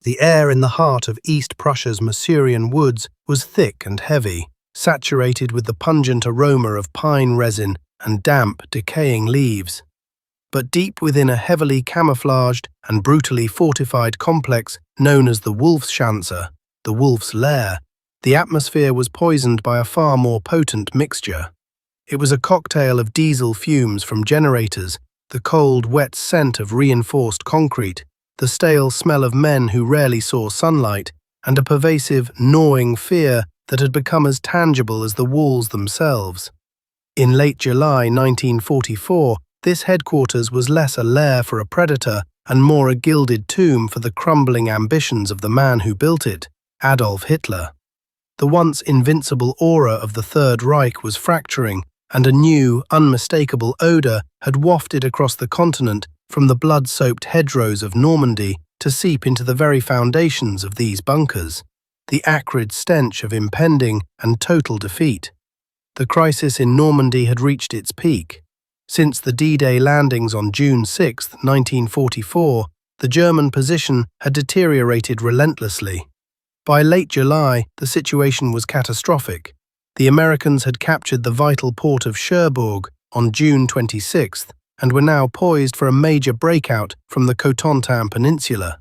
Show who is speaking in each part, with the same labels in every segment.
Speaker 1: The air in the heart of East Prussia's Masurian woods was thick and heavy, saturated with the pungent aroma of pine resin and damp, decaying leaves. But deep within a heavily camouflaged and brutally fortified complex known as the Wolfschanze, the Wolf's Lair, the atmosphere was poisoned by a far more potent mixture. It was a cocktail of diesel fumes from generators, the cold, wet scent of reinforced concrete, the stale smell of men who rarely saw sunlight, and a pervasive, gnawing fear that had become as tangible as the walls themselves. In late July 1944, this headquarters was less a lair for a predator and more a gilded tomb for the crumbling ambitions of the man who built it, Adolf Hitler. The once invincible aura of the Third Reich was fracturing, and a new, unmistakable odor had wafted across the continent from the blood-soaked hedgerows of Normandy to seep into the very foundations of these bunkers, the acrid stench of impending and total defeat. The crisis in Normandy had reached its peak. Since the D-Day landings on June 6, 1944, the German position had deteriorated relentlessly. By late July, the situation was catastrophic. The Americans had captured the vital port of Cherbourg on June 26 and were now poised for a major breakout from the Cotentin Peninsula.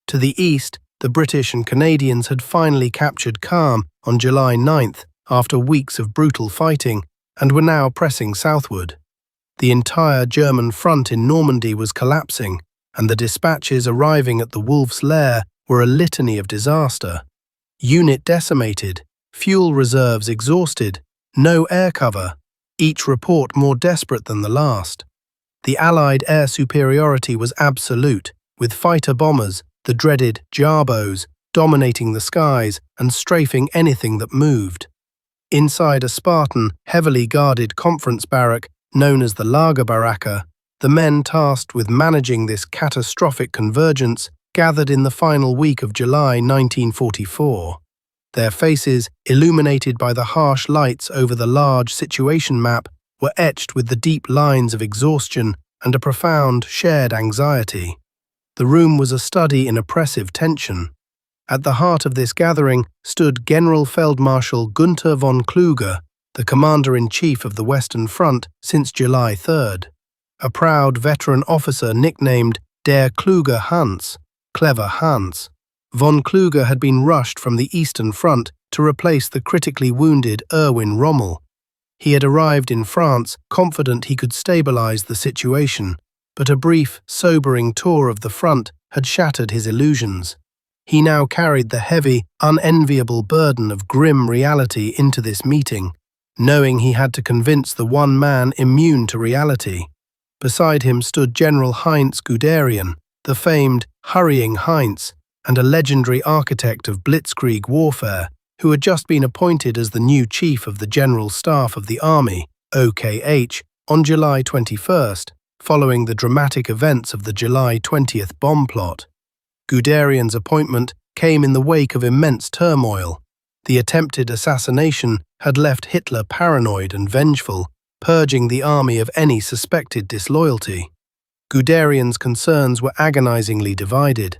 Speaker 1: To the east, the British and Canadians had finally captured Caen on July 9 after weeks of brutal fighting and were now pressing southward. The entire German front in Normandy was collapsing, and the dispatches arriving at the Wolf's Lair were a litany of disaster. Unit decimated, fuel reserves exhausted, no air cover, each report more desperate than the last. The Allied air superiority was absolute, with fighter bombers, the dreaded Jarbos, dominating the skies and strafing anything that moved. Inside a Spartan, heavily guarded conference barrack known as the Lagerbaracke, the men tasked with managing this catastrophic convergence gathered in the final week of July 1944. Their faces, illuminated by the harsh lights over the large situation map, were etched with the deep lines of exhaustion and a profound, shared anxiety. The room was a study in oppressive tension. At the heart of this gathering stood Generalfeldmarschall Günther von Kluge, the commander-in-chief of the Western Front since July 3rd. A proud veteran officer nicknamed Der Kluge Hans, Clever Hans. Von Kluge had been rushed from the Eastern Front to replace the critically wounded Erwin Rommel. He had arrived in France confident he could stabilize the situation, but a brief, sobering tour of the front had shattered his illusions. He now carried the heavy, unenviable burden of grim reality into this meeting, knowing he had to convince the one man immune to reality. Beside him stood General Heinz Guderian, the famed Hurrying Heinz, and a legendary architect of blitzkrieg warfare, who had just been appointed as the new chief of the General Staff of the Army, OKH, on July 21st, following the dramatic events of the July 20th bomb plot. Guderian's appointment came in the wake of immense turmoil. The attempted assassination had left Hitler paranoid and vengeful, purging the army of any suspected disloyalty. Guderian's concerns were agonizingly divided.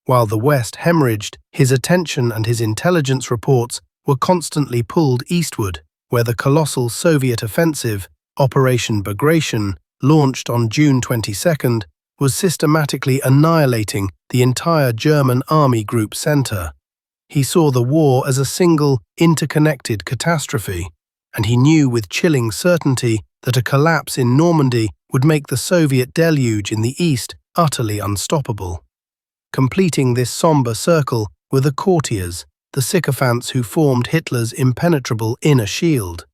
Speaker 1: While the West hemorrhaged, his attention and his intelligence reports were constantly pulled eastward, where the colossal Soviet offensive, Operation Bagration, launched on June 22nd, was systematically annihilating the entire German Army Group center. He saw the war as a single, interconnected catastrophe, and he knew with chilling certainty that a collapse in Normandy would make the Soviet deluge in the east utterly unstoppable. Completing this somber circle were the courtiers, the sycophants who formed Hitler's impenetrable inner shield.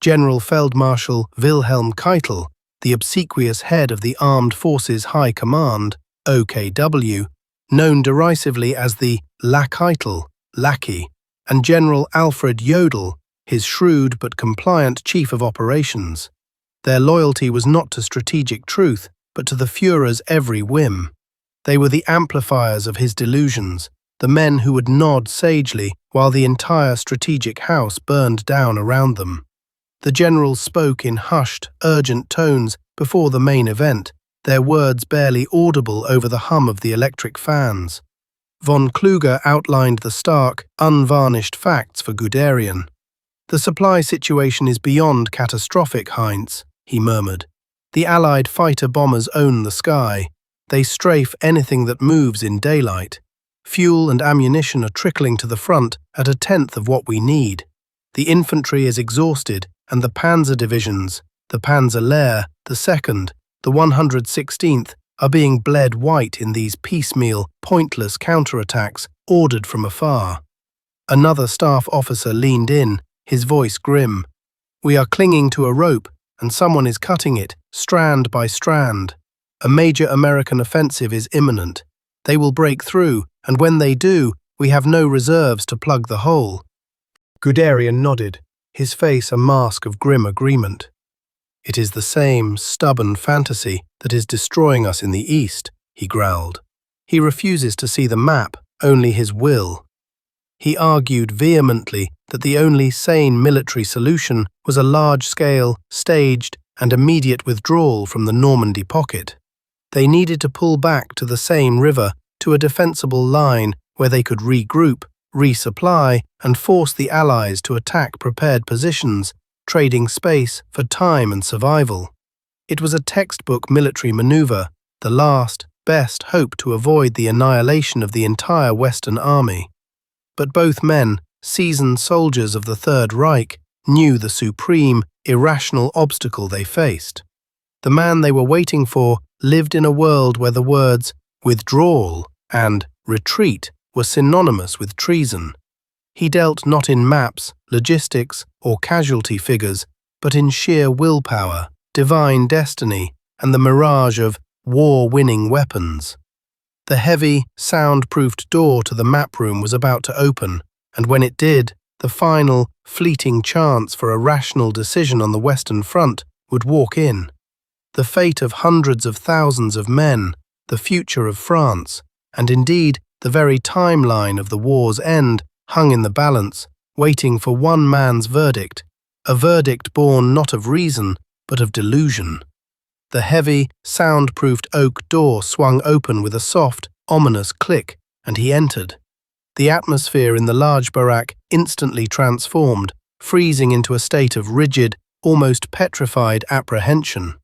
Speaker 1: Generalfeldmarschall Wilhelm Keitel, the obsequious head of the Armed Forces High Command, OKW, known derisively as the Lackheitel, lackey, and General Alfred Jodl, his shrewd but compliant chief of operations. Their loyalty was not to strategic truth, but to the Führer's every whim. They were the amplifiers of his delusions, the men who would nod sagely while the entire strategic house burned down around them. The generals spoke in hushed, urgent tones before the main event, their words barely audible over the hum of the electric fans. Von Kluge outlined the stark, unvarnished facts for Guderian. "The supply situation is beyond catastrophic, Heinz," he murmured. "The Allied fighter-bombers own the sky. They strafe anything that moves in daylight. Fuel and ammunition are trickling to the front at 1/10 of what we need. The infantry is exhausted, and the panzer divisions, the Wolf Lair, the 2nd, the 116th, are being bled white in these piecemeal, pointless counterattacks ordered from afar." Another staff officer leaned in, his voice grim. "We are clinging to a rope, and someone is cutting it, strand by strand. A major American offensive is imminent. They will break through, and when they do, we have no reserves to plug the hole." Guderian nodded, his face a mask of grim agreement. "It is the same stubborn fantasy that is destroying us in the East," he growled. "He refuses to see the map, only his will." He argued vehemently that the only sane military solution was a large-scale, staged, and immediate withdrawal from the Normandy pocket. They needed to pull back to the Seine River, to a defensible line where they could regroup, resupply, and force the Allies to attack prepared positions, trading space for time and survival. It was a textbook military maneuver, the last, best hope to avoid the annihilation of the entire Western Army. But both men, seasoned soldiers of the Third Reich, knew the supreme, irrational obstacle they faced. The man they were waiting for lived in a world where the words withdrawal and retreat were synonymous with treason. He dealt not in maps, logistics, or casualty figures, but in sheer willpower, divine destiny, and the mirage of war-winning weapons. The heavy, soundproofed door to the map room was about to open, and when it did, the final, fleeting chance for a rational decision on the Western Front would walk in. The fate of hundreds of thousands of men, the future of France, and indeed the very timeline of the war's end hung in the balance, waiting for one man's verdict, a verdict born not of reason, but of delusion. The heavy, soundproofed oak door swung open with a soft, ominous click, and he entered. The atmosphere in the large barack instantly transformed, freezing into a state of rigid, almost petrified apprehension.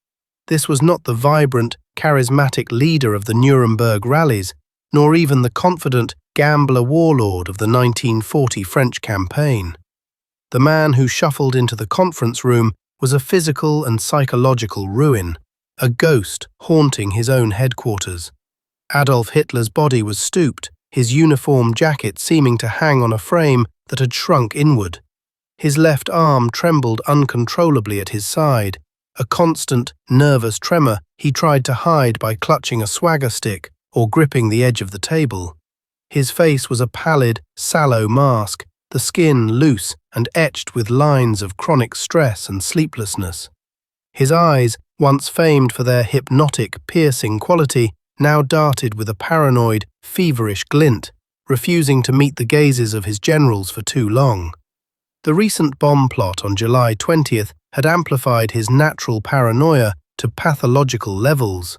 Speaker 1: This was not the vibrant, charismatic leader of the Nuremberg rallies, nor even the confident, gambler warlord of the 1940 French campaign. The man who shuffled into the conference room was a physical and psychological ruin, a ghost haunting his own headquarters. Adolf Hitler's body was stooped, his uniform jacket seeming to hang on a frame that had shrunk inward. His left arm trembled uncontrollably at his side, a constant, nervous tremor he tried to hide by clutching a swagger stick or gripping the edge of the table. His face was a pallid, sallow mask, the skin loose and etched with lines of chronic stress and sleeplessness. His eyes, once famed for their hypnotic, piercing quality, now darted with a paranoid, feverish glint, refusing to meet the gazes of his generals for too long. The recent bomb plot on July 20th had amplified his natural paranoia to pathological levels.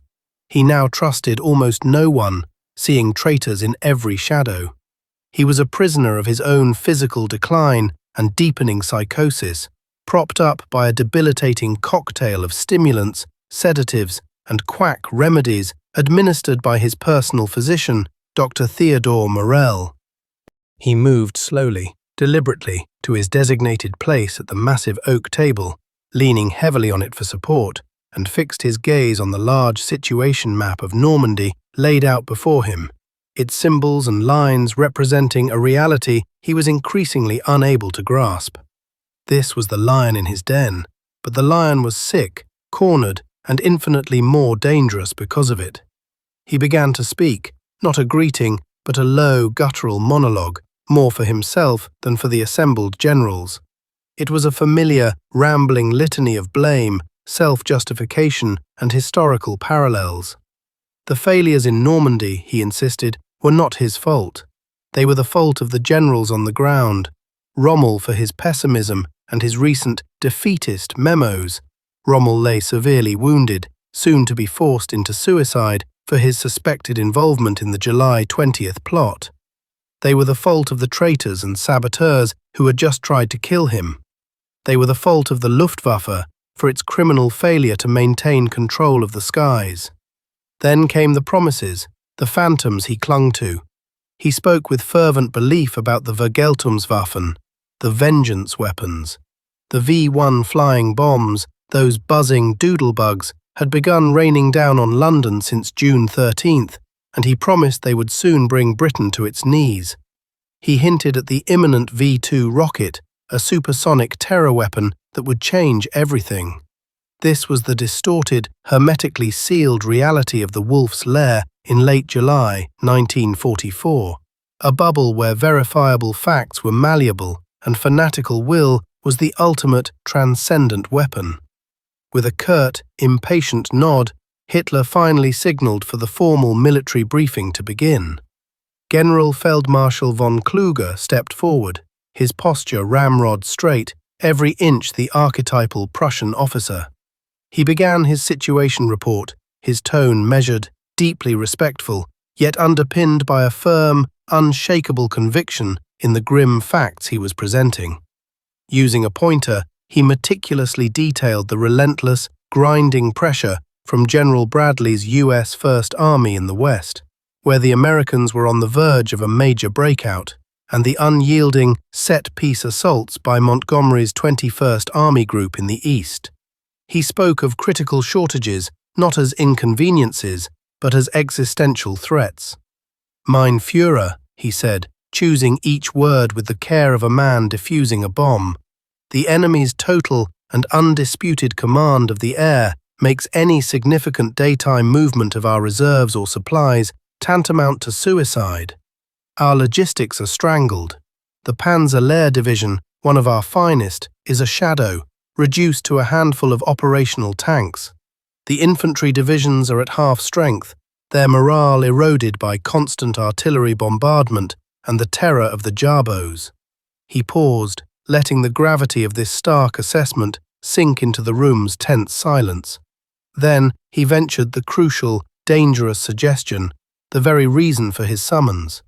Speaker 1: He now trusted almost no one, seeing traitors in every shadow. He was a prisoner of his own physical decline and deepening psychosis, propped up by a debilitating cocktail of stimulants, sedatives, and quack remedies administered by his personal physician, Dr. Theodore Morel. He moved slowly, deliberately, to his designated place at the massive oak table, leaning heavily on it for support, and fixed his gaze on the large situation map of Normandy laid out before him, its symbols and lines representing a reality he was increasingly unable to grasp. This was the lion in his den, but the lion was sick, cornered, and infinitely more dangerous because of it. He began to speak, not a greeting, but a low, guttural monologue, more for himself than for the assembled generals. It was a familiar, rambling litany of blame, self-justification, and historical parallels. The failures in Normandy, he insisted, were not his fault. They were the fault of the generals on the ground, Rommel for his pessimism and his recent defeatist memos. Rommel lay severely wounded, soon to be forced into suicide, for for his suspected involvement in the July 20th plot. They were the fault of the traitors and saboteurs who had just tried to kill him. They were the fault of the Luftwaffe for its criminal failure to maintain control of the skies. Then came the promises, the phantoms he clung to. He spoke with fervent belief about the Vergeltungswaffen, the vengeance weapons. The V-1 flying bombs, those buzzing doodlebugs, had begun raining down on London since June 13th, and he promised they would soon bring Britain to its knees. He hinted at the imminent V-2 rocket, a supersonic terror weapon that would change everything. This was the distorted, hermetically sealed reality of the Wolf's Lair in late July 1944, a bubble where verifiable facts were malleable and fanatical will was the ultimate transcendent weapon. With a curt, impatient nod, Hitler finally signaled for the formal military briefing to begin. General Feldmarschall von Kluge stepped forward, his posture ramrod straight, every inch the archetypal Prussian officer. He began his situation report, his tone measured, deeply respectful, yet underpinned by a firm, unshakable conviction in the grim facts he was presenting. Using a pointer, he meticulously detailed the relentless, grinding pressure from General Bradley's U.S. First Army in the West, where the Americans were on the verge of a major breakout, and the unyielding, set-piece assaults by Montgomery's 21st Army Group in the East. He spoke of critical shortages not as inconveniences, but as existential threats. Mein Führer, he said, choosing each word with the care of a man defusing a bomb, the enemy's total and undisputed command of the air makes any significant daytime movement of our reserves or supplies tantamount to suicide. Our logistics are strangled. The Panzer Lehr Division, one of our finest, is a shadow, reduced to a handful of operational tanks. The infantry divisions are at half strength, their morale eroded by constant artillery bombardment and the terror of the Jabos. He paused, letting the gravity of this stark assessment sink into the room's tense silence. Then he ventured the crucial, dangerous suggestion, the very reason for his summons.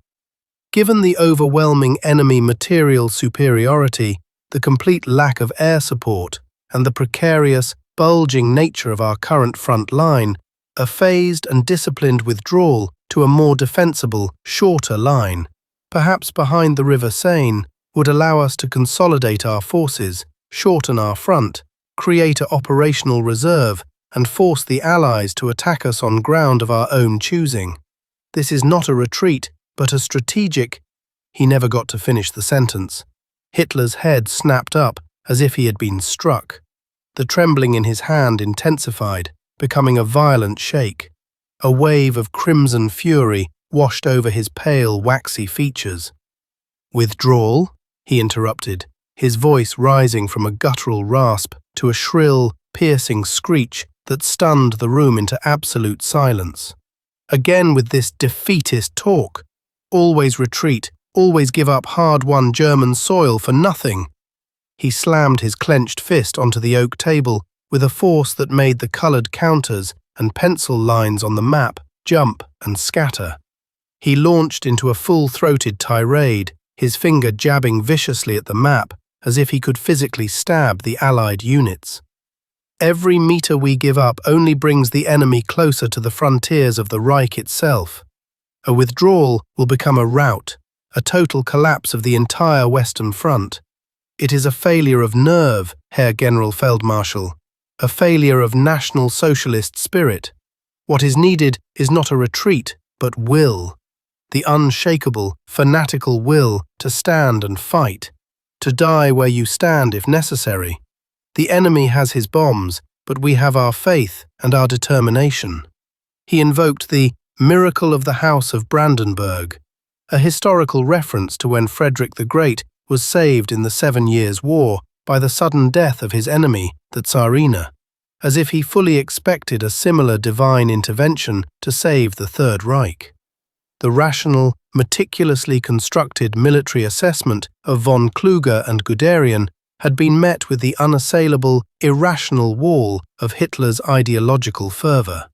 Speaker 1: Given the overwhelming enemy material superiority, the complete lack of air support, and the precarious, bulging nature of our current front line, a phased and disciplined withdrawal to a more defensible, shorter line, perhaps behind the River Seine, would allow us to consolidate our forces, shorten our front, create an operational reserve, and force the Allies to attack us on ground of our own choosing. This is not a retreat, but a strategic— He never got to finish the sentence. Hitler's head snapped up as if he had been struck. The trembling in his hand intensified, becoming a violent shake. A wave of crimson fury washed over his pale, waxy features. "Withdrawal?" he interrupted, his voice rising from a guttural rasp to a shrill, piercing screech that stunned the room into absolute silence. Again with this defeatist talk. Always retreat, always give up hard-won German soil for nothing. He slammed his clenched fist onto the oak table with a force that made the coloured counters and pencil lines on the map jump and scatter. He launched into a full-throated tirade, his finger jabbing viciously at the map as if he could physically stab the Allied units. Every metre we give up only brings the enemy closer to the frontiers of the Reich itself. A withdrawal will become a rout, a total collapse of the entire Western Front. It is a failure of nerve, Herr General Feldmarschall, a failure of National Socialist spirit. What is needed is not a retreat, but will. The unshakable, fanatical will to stand and fight, to die where you stand if necessary. The enemy has his bombs, but we have our faith and our determination. He invoked the miracle of the House of Brandenburg, a historical reference to when Frederick the Great was saved in the 7 Years' War by the sudden death of his enemy, the Tsarina, as if he fully expected a similar divine intervention to save the Third Reich. The rational, meticulously constructed military assessment of von Kluge and Guderian had been met with the unassailable, irrational wall of Hitler's ideological fervour.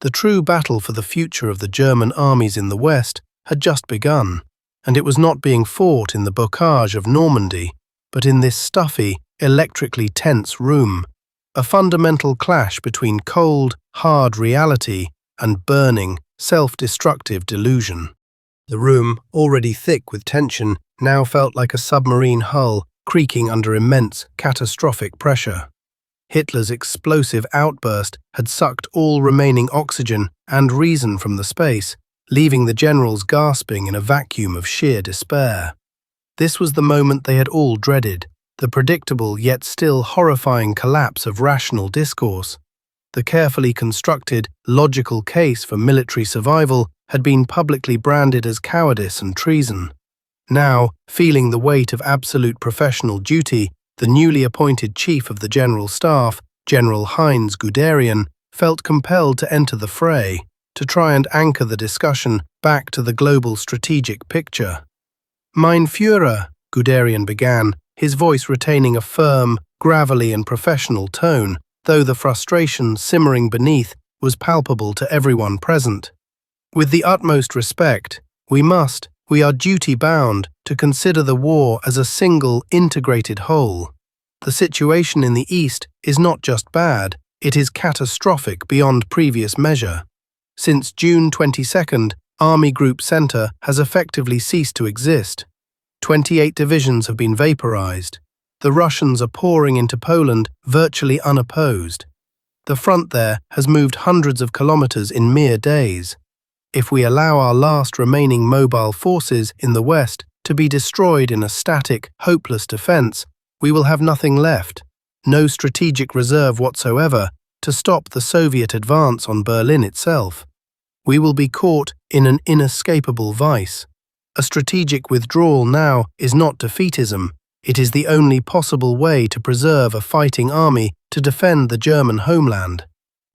Speaker 1: The true battle for the future of the German armies in the West had just begun, and it was not being fought in the bocage of Normandy, but in this stuffy, electrically tense room, a fundamental clash between cold, hard reality and burning, self-destructive delusion. The room, already thick with tension, now felt like a submarine hull creaking under immense, catastrophic pressure. Hitler's explosive outburst had sucked all remaining oxygen and reason from the space, leaving the generals gasping in a vacuum of sheer despair. This was the moment they had all dreaded, the predictable yet still horrifying collapse of rational discourse. The carefully constructed, logical case for military survival had been publicly branded as cowardice and treason. Now, feeling the weight of absolute professional duty, the newly appointed chief of the General Staff, General Heinz Guderian, felt compelled to enter the fray, to try and anchor the discussion back to the global strategic picture. "Mein Führer," Guderian began, his voice retaining a firm, gravelly and professional tone, though the frustration simmering beneath was palpable to everyone present. "With the utmost respect, we are duty-bound to consider the war as a single, integrated whole. The situation in the East is not just bad, it is catastrophic beyond previous measure. Since June 22nd, Army Group Center has effectively ceased to exist. 28 divisions have been vaporized. The Russians are pouring into Poland virtually unopposed. The front there has moved hundreds of kilometers in mere days. If we allow our last remaining mobile forces in the West to be destroyed in a static, hopeless defense, we will have nothing left, no strategic reserve whatsoever, to stop the Soviet advance on Berlin itself. We will be caught in an inescapable vice. A strategic withdrawal now is not defeatism, it is the only possible way to preserve a fighting army to defend the German homeland.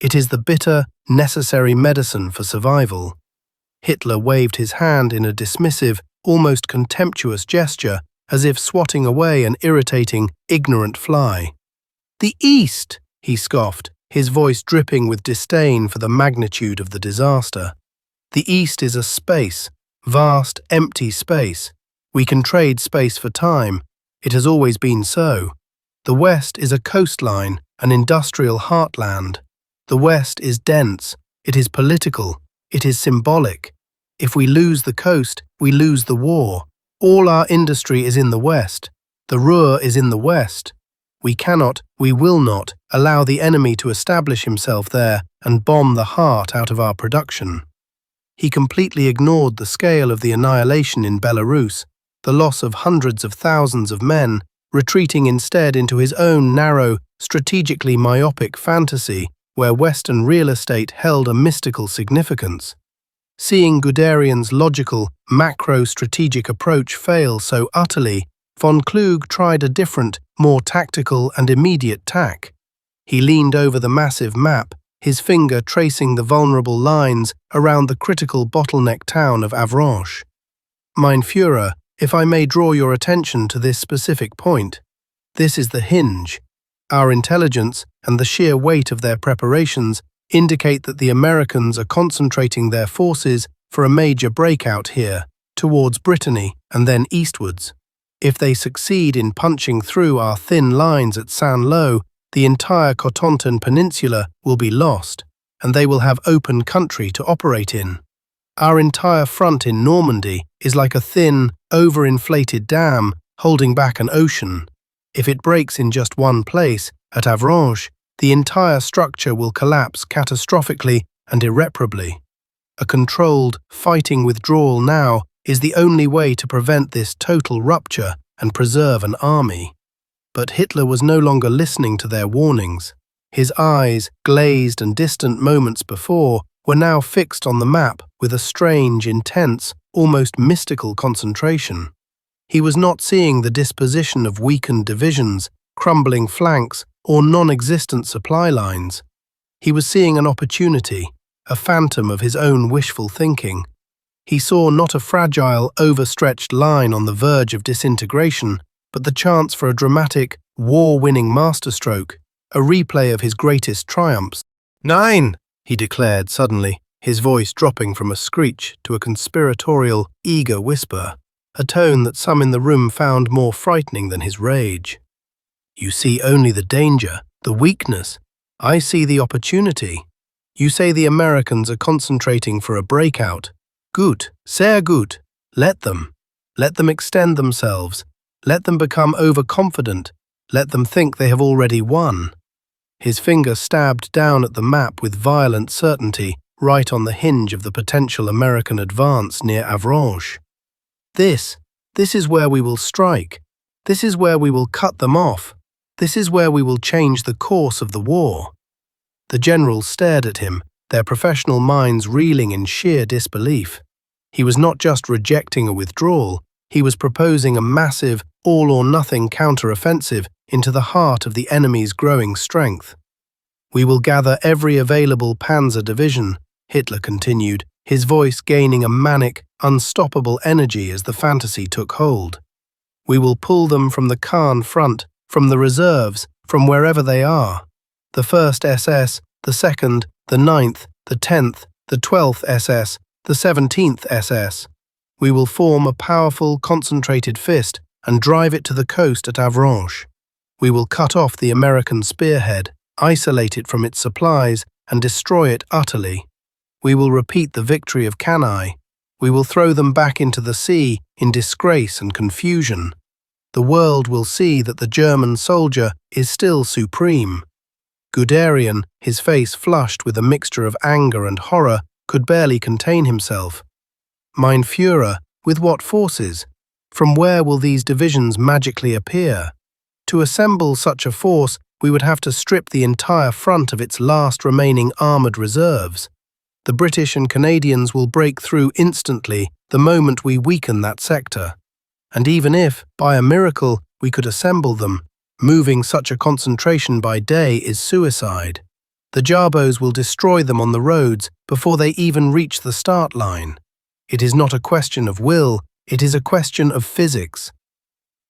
Speaker 1: It is the bitter, necessary medicine for survival." Hitler waved his hand in a dismissive, almost contemptuous gesture, as if swatting away an irritating, ignorant fly. "The East," he scoffed, his voice dripping with disdain for the magnitude of the disaster. "The East is a space, vast, empty space. We can trade space for time. It has always been so. The West is a coastline, an industrial heartland. The West is dense, it is political, it is symbolic. If we lose the coast, we lose the war. All our industry is in the West. The Ruhr is in the West. We cannot, we will not, allow the enemy to establish himself there and bomb the heart out of our production." He completely ignored the scale of the annihilation in Belarus, the loss of hundreds of thousands of men, retreating instead into his own narrow, strategically myopic fantasy where Western real estate held a mystical significance. Seeing Guderian's logical, macro-strategic approach fail so utterly, von Kluge tried a different, more tactical and immediate tack. He leaned over the massive map, his finger tracing the vulnerable lines around the critical bottleneck town of Avranches. "Mein Führer, if I may draw your attention to this specific point. This is the hinge. Our intelligence and the sheer weight of their preparations indicate that the Americans are concentrating their forces for a major breakout here, towards Brittany and then eastwards. If they succeed in punching through our thin lines at Saint-Lô, the entire Cotentin Peninsula will be lost, and they will have open country to operate in. Our entire front in Normandy is like a thin, overinflated dam holding back an ocean. If it breaks in just one place, at Avranches, the entire structure will collapse catastrophically and irreparably. A controlled, fighting withdrawal now is the only way to prevent this total rupture and preserve an army." But Hitler was no longer listening to their warnings. His eyes, glazed and distant moments before, were now fixed on the map with a strange, intense, almost mystical concentration. He was not seeing the disposition of weakened divisions, crumbling flanks, or non-existent supply lines. He was seeing an opportunity, a phantom of his own wishful thinking. He saw not a fragile, overstretched line on the verge of disintegration, but the chance for a dramatic, war-winning masterstroke, a replay of his greatest triumphs. "Nein!" he declared suddenly, his voice dropping from a screech to a conspiratorial, eager whisper, a tone that some in the room found more frightening than his rage. You see only the danger, the weakness. I see the opportunity. You say the Americans are concentrating for a breakout. Gut, sehr gut. Let them. Let them extend themselves. Let them become overconfident. Let them think they have already won. His finger stabbed down at the map with violent certainty, right on the hinge of the potential American advance near Avranches. This is where we will strike. This is where we will cut them off. This is where we will change the course of the war. The generals stared at him, their professional minds reeling in sheer disbelief. He was not just rejecting a withdrawal, he was proposing a massive, all-or-nothing counter-offensive into the heart of the enemy's growing strength. We will gather every available panzer division, Hitler continued, his voice gaining a manic, unstoppable energy as the fantasy took hold. We will pull them from the Kahn front, from the reserves, from wherever they are. The 1st SS, the 2nd, the 9th, the 10th, the 12th SS, the 17th SS. We will form a powerful, concentrated fist and drive it to the coast at Avranches. We will cut off the American spearhead, isolate it from its supplies, and destroy it utterly. We will repeat the victory of Cannae. We will throw them back into the sea in disgrace and confusion. The world will see that the German soldier is still supreme. Guderian, his face flushed with a mixture of anger and horror, could barely contain himself. Mein Führer, with what forces? From where will these divisions magically appear? To assemble such a force, we would have to strip the entire front of its last remaining armoured reserves. The British and Canadians will break through instantly the moment we weaken that sector. And even if, by a miracle, we could assemble them, moving such a concentration by day is suicide. The Jabos will destroy them on the roads before they even reach the start line. It is not a question of will, it is a question of physics.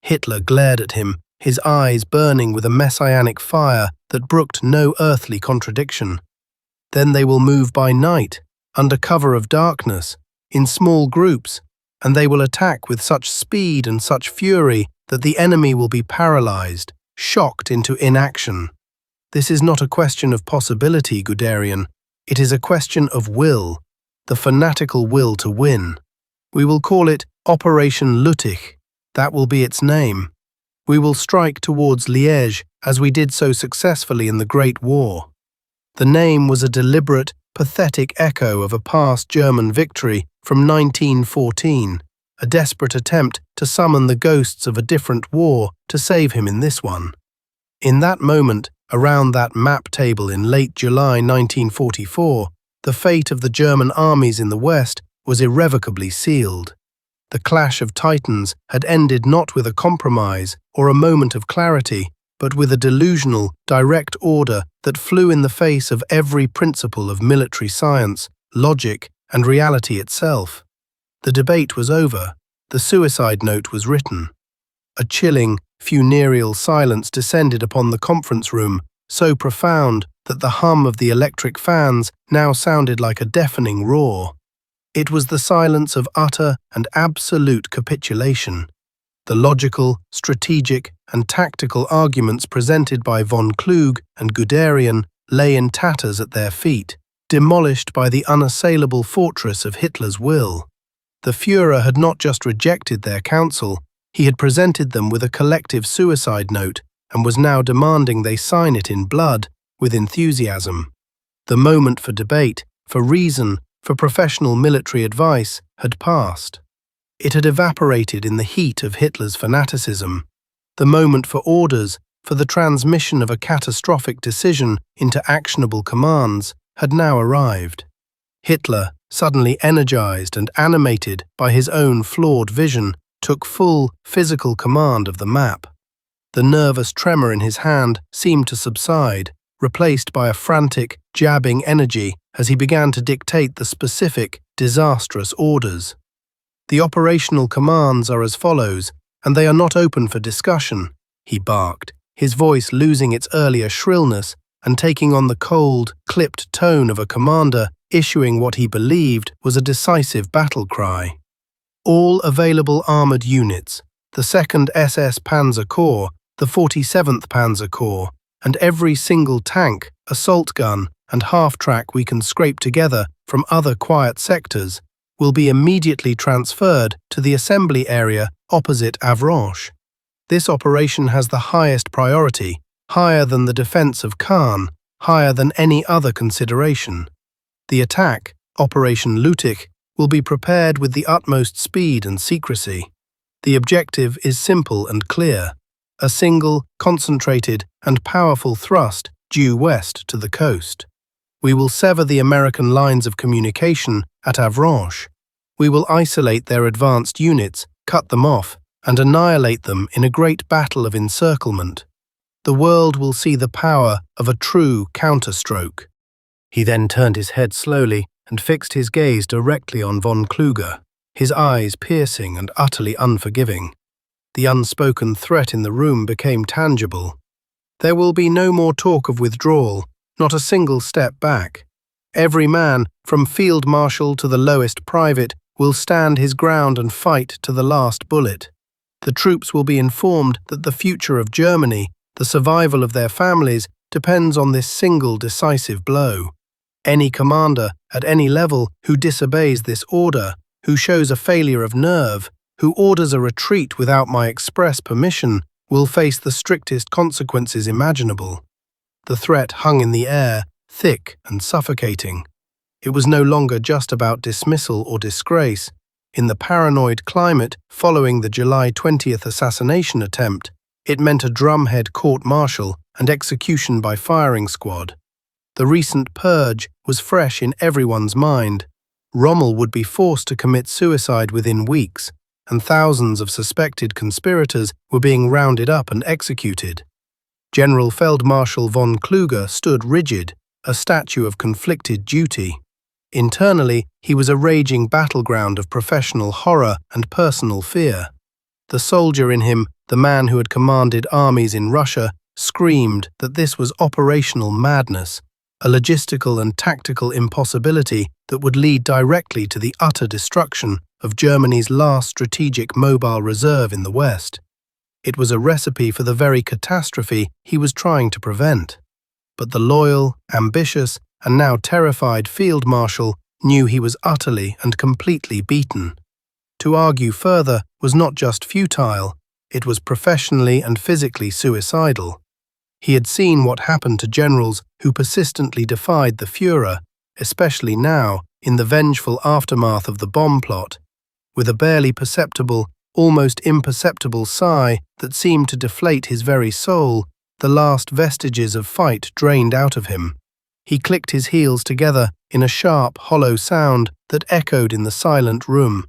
Speaker 1: Hitler glared at him, his eyes burning with a messianic fire that brooked no earthly contradiction. Then they will move by night, under cover of darkness, in small groups, and they will attack with such speed and such fury that the enemy will be paralyzed, shocked into inaction. This is not a question of possibility, Guderian. It is a question of will, the fanatical will to win. We will call it Operation Lüttich. That will be its name. We will strike towards Liège as we did so successfully in the Great War. The name was a deliberate, pathetic echo of a past German victory from 1914, a desperate attempt to summon the ghosts of a different war to save him in this one. In that moment, around that map table in late July 1944, the fate of the German armies in the West was irrevocably sealed. The clash of titans had ended not with a compromise or a moment of clarity, but with a delusional, direct order that flew in the face of every principle of military science, logic, and reality itself. The debate was over. The suicide note was written. A chilling, funereal silence descended upon the conference room, so profound that the hum of the electric fans now sounded like a deafening roar. It was the silence of utter and absolute capitulation. The logical, strategic, and tactical arguments presented by von Kluge and Guderian lay in tatters at their feet, demolished by the unassailable fortress of Hitler's will. The Führer had not just rejected their counsel, he had presented them with a collective suicide note and was now demanding they sign it in blood, with enthusiasm. The moment for debate, for reason, for professional military advice had passed. It had evaporated in the heat of Hitler's fanaticism. The moment for orders, for the transmission of a catastrophic decision into actionable commands, had now arrived. Hitler, suddenly energized and animated by his own flawed vision, took full physical command of the map. The nervous tremor in his hand seemed to subside, replaced by a frantic, jabbing energy as he began to dictate the specific, disastrous orders. The operational commands are as follows, and they are not open for discussion, he barked, his voice losing its earlier shrillness and taking on the cold, clipped tone of a commander issuing what he believed was a decisive battle cry. All available armoured units, the 2nd SS Panzer Corps, the 47th Panzer Corps, and every single tank, assault gun, and half-track we can scrape together from other quiet sectors, will be immediately transferred to the assembly area opposite Avranches. This operation has the highest priority, higher than the defence of Caen, higher than any other consideration. The attack, Operation Lüttich, will be prepared with the utmost speed and secrecy. The objective is simple and clear: a single, concentrated, and powerful thrust due west to the coast. We will sever the American lines of communication at Avranches. We will isolate their advanced units, cut them off, and annihilate them in a great battle of encirclement. The world will see the power of a true counterstroke. He then turned his head slowly and fixed his gaze directly on von Kluge, his eyes piercing and utterly unforgiving. The unspoken threat in the room became tangible. There will be no more talk of withdrawal, not a single step back. Every man, from field marshal to the lowest private, will stand his ground and fight to the last bullet. The troops will be informed that the future of Germany, the survival of their families, depends on this single decisive blow. Any commander, at any level, who disobeys this order, who shows a failure of nerve, who orders a retreat without my express permission, will face the strictest consequences imaginable. The threat hung in the air, thick and suffocating. It was no longer just about dismissal or disgrace. In the paranoid climate following the July 20th assassination attempt, it meant a drumhead court-martial and execution by firing squad. The recent purge was fresh in everyone's mind. Rommel would be forced to commit suicide within weeks, and thousands of suspected conspirators were being rounded up and executed. General Feldmarschall von Kluge stood rigid, a statue of conflicted duty. Internally, he was a raging battleground of professional horror and personal fear. The soldier in him, the man who had commanded armies in Russia, screamed that this was operational madness, a logistical and tactical impossibility that would lead directly to the utter destruction of Germany's last strategic mobile reserve in the West. It was a recipe for the very catastrophe he was trying to prevent. But the loyal, ambitious, and now terrified Field Marshal knew he was utterly and completely beaten. To argue further was not just futile, it was professionally and physically suicidal. He had seen what happened to generals who persistently defied the Führer, especially now, in the vengeful aftermath of the bomb plot. With a barely perceptible, almost imperceptible sigh that seemed to deflate his very soul, the last vestiges of fight drained out of him. He clicked his heels together in a sharp, hollow sound that echoed in the silent room.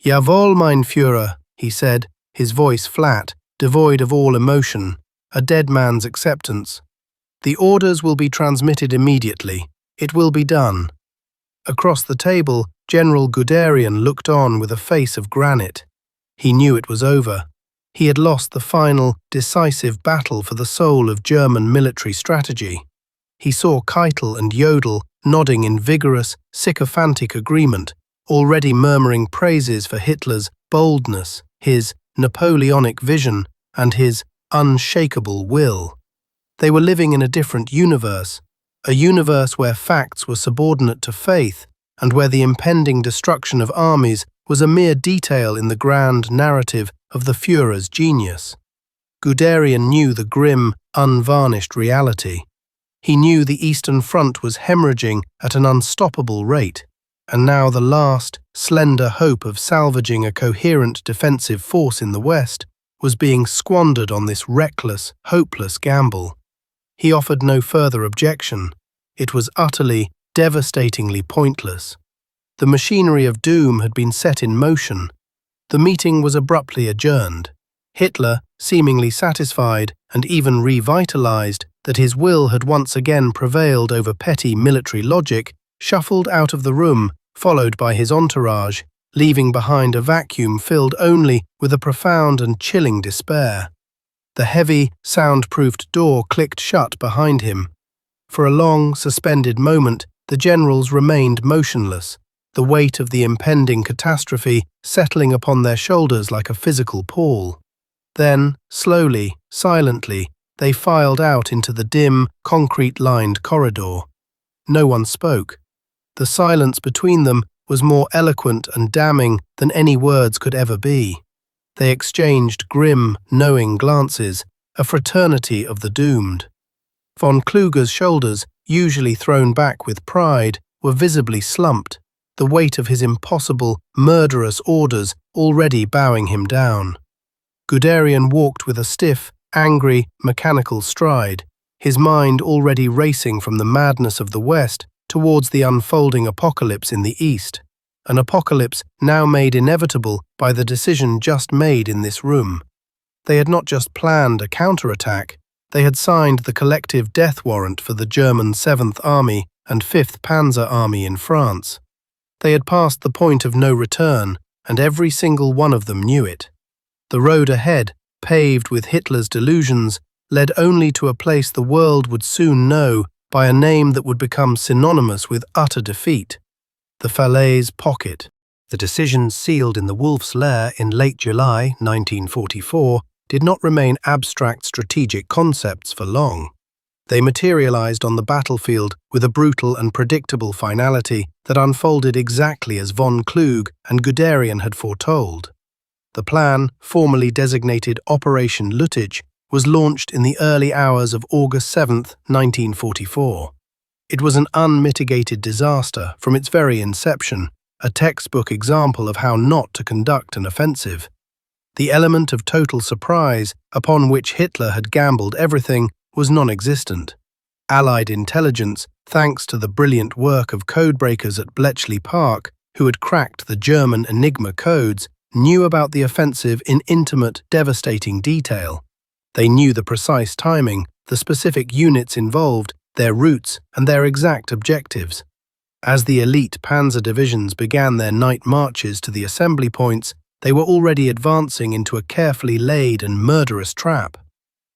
Speaker 1: "Jawohl, mein Führer," he said, his voice flat, devoid of all emotion, a dead man's acceptance. "The orders will be transmitted immediately. It will be done." Across the table, General Guderian looked on with a face of granite. He knew it was over. He had lost the final, decisive battle for the soul of German military strategy. He saw Keitel and Jodl nodding in vigorous, sycophantic agreement, already murmuring praises for Hitler's boldness, his Napoleonic vision, and his unshakable will. They were living in a different universe, a universe where facts were subordinate to faith, and where the impending destruction of armies was a mere detail in the grand narrative of the Führer's genius. Guderian knew the grim, unvarnished reality. He knew the Eastern Front was hemorrhaging at an unstoppable rate, and now the last, slender hope of salvaging a coherent defensive force in the West was being squandered on this reckless, hopeless gamble. He offered no further objection. It was utterly, devastatingly pointless. The machinery of doom had been set in motion. The meeting was abruptly adjourned. Hitler, seemingly satisfied and even revitalized that his will had once again prevailed over petty military logic, shuffled out of the room, followed by his entourage, leaving behind a vacuum filled only with a profound and chilling despair. The heavy, soundproofed door clicked shut behind him. For a long, suspended moment, the generals remained motionless, the weight of the impending catastrophe settling upon their shoulders like a physical pall. Then, slowly, silently, they filed out into the dim, concrete-lined corridor. No one spoke. The silence between them was more eloquent and damning than any words could ever be. They exchanged grim, knowing glances, a fraternity of the doomed. Von Kluge's shoulders, usually thrown back with pride, were visibly slumped, the weight of his impossible, murderous orders already bowing him down. Guderian walked with a stiff, angry, mechanical stride, his mind already racing from the madness of the West towards the unfolding apocalypse in the East, an apocalypse now made inevitable by the decision just made in this room. They had not just planned a counterattack, they had signed the collective death warrant for the German 7th Army and 5th Panzer Army in France. They had passed the point of no return, and every single one of them knew it. The road ahead, paved with Hitler's delusions, led only to a place the world would soon know by a name that would become synonymous with utter defeat: the Falaise Pocket. The decisions sealed in the Wolf Lair in late July 1944 did not remain abstract strategic concepts for long. They materialized on the battlefield with a brutal and predictable finality that unfolded exactly as von Kluge and Guderian had foretold. The plan, formally designated Operation Lüttich, was launched in the early hours of August 7, 1944. It was an unmitigated disaster from its very inception, a textbook example of how not to conduct an offensive. The element of total surprise, upon which Hitler had gambled everything, was non-existent. Allied intelligence, thanks to the brilliant work of codebreakers at Bletchley Park, who had cracked the German Enigma codes, knew about the offensive in intimate, devastating detail. They knew the precise timing, the specific units involved, their routes, and their exact objectives. As the elite panzer divisions began their night marches to the assembly points, they were already advancing into a carefully laid and murderous trap.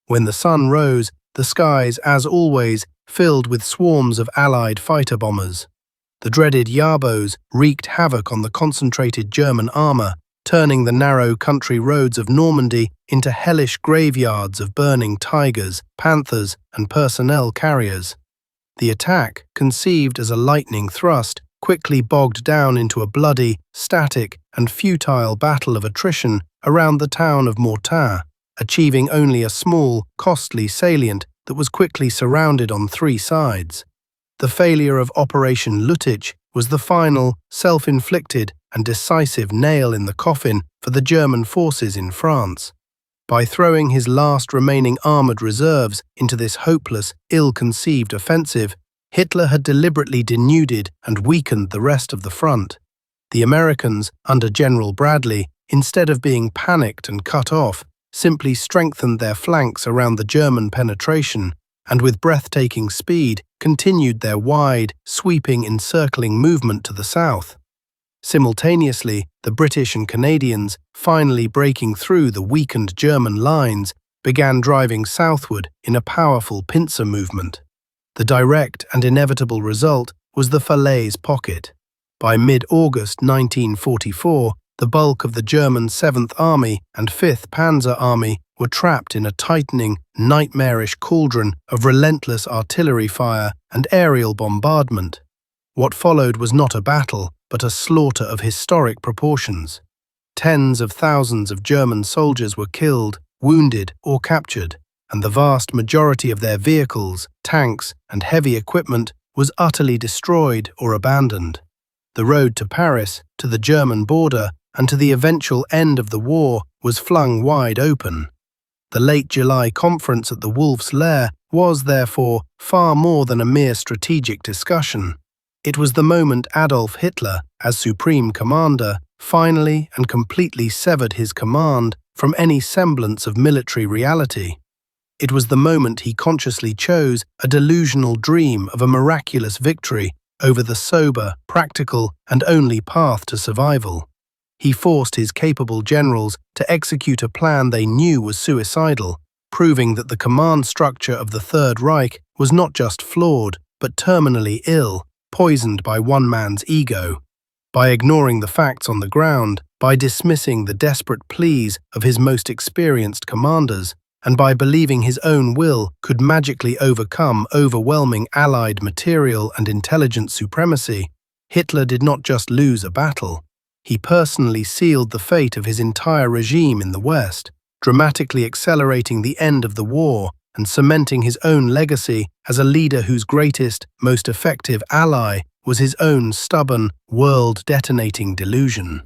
Speaker 1: When the sun rose, the skies, as always, filled with swarms of Allied fighter bombers. The dreaded Yabos wreaked havoc on the concentrated German armour, turning the narrow country roads of Normandy into hellish graveyards of burning tigers, panthers, and personnel carriers. The attack, conceived as a lightning thrust, quickly bogged down into a bloody, static, and futile battle of attrition around the town of Mortain, achieving only a small, costly salient that was quickly surrounded on three sides. The failure of Operation Lüttich was the final, self-inflicted, and decisive nail in the coffin for the German forces in France. By throwing his last remaining armoured reserves into this hopeless, ill-conceived offensive, Hitler had deliberately denuded and weakened the rest of the front. The Americans, under General Bradley, instead of being panicked and cut off, simply strengthened their flanks around the German penetration, and with breathtaking speed continued their wide, sweeping, encircling movement to the south. Simultaneously, the British and Canadians, finally breaking through the weakened German lines, began driving southward in a powerful pincer movement. The direct and inevitable result was the Falaise Pocket. By mid-August 1944, the bulk of the German 7th Army and 5th Panzer Army were trapped in a tightening, nightmarish cauldron of relentless artillery fire and aerial bombardment. What followed was not a battle, but a slaughter of historic proportions. Tens of thousands of German soldiers were killed, wounded, or captured, and the vast majority of their vehicles, tanks, and heavy equipment was utterly destroyed or abandoned. The road to Paris, to the German border, and to the eventual end of the war was flung wide open. The late July conference at the Wolf Lair was, therefore, far more than a mere strategic discussion. It was the moment Adolf Hitler, as supreme commander, finally and completely severed his command from any semblance of military reality. It was the moment he consciously chose a delusional dream of a miraculous victory over the sober, practical, and only path to survival. He forced his capable generals to execute a plan they knew was suicidal, proving that the command structure of the Third Reich was not just flawed, but terminally ill, poisoned by one man's ego. By ignoring the facts on the ground, by dismissing the desperate pleas of his most experienced commanders, and by believing his own will could magically overcome overwhelming Allied material and intelligence supremacy, Hitler did not just lose a battle. He personally sealed the fate of his entire regime in the West, dramatically accelerating the end of the war and cementing his own legacy as a leader whose greatest, most effective ally was his own stubborn, world-detonating delusion.